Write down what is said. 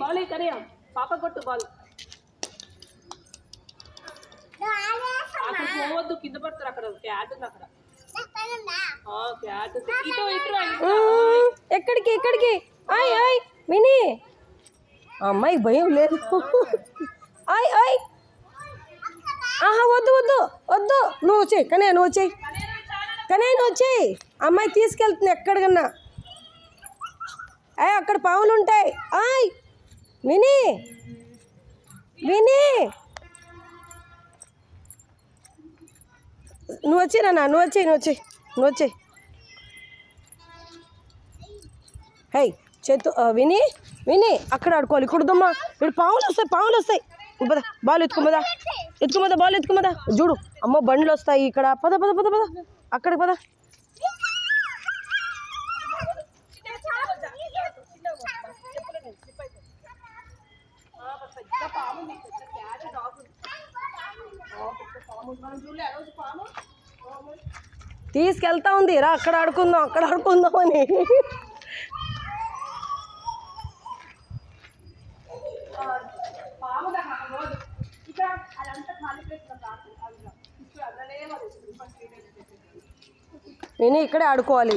ball కరే పాప కొట్టు ball అక్కడ పోవద్దు కింద పడతారు అక్కడ క్యాట్ ఉంది అక్కడ క్యాట్ ఎక్కడికి ఎక్కడికి ఆయ్ ఆయ్ మినీ అమ్మాయి భయం లేదు ఆయ్ ఆయ్ ఆహా వద్దు వద్దు వద్దు నువ్వు వచ్చేయి కనే నువ్వు వచ్చేయి కనే నువ్వు వచ్చేయి అమ్మాయి తీసుకెళ్తుంది ఎక్కడికన్నా అయ్యి అక్కడ పావులు ఉంటాయి ఆయ్ విని విని నువ్వు వచ్చి నాన్న నువ్వు వచ్చేయి నువ్వు వచ్చేయి నువ్వు వచ్చేయి హై చేతు విని విని అక్కడ ఆడుకోవాలి ఇక్కడ దుమ్మ ఇక్కడ పావులు వస్తాయి పద బాల్ ఎత్తుకోమదా బాల్ ఎత్తుకోమదా చూడు అమ్మ బండ్లు వస్తాయి ఇక్కడ పద పద పద పద అక్కడికి పద తీసుకెళ్తా ఉంది రా అక్కడ ఆడుకుందాం అని నేను ఇక్కడే ఆడుకోవాలి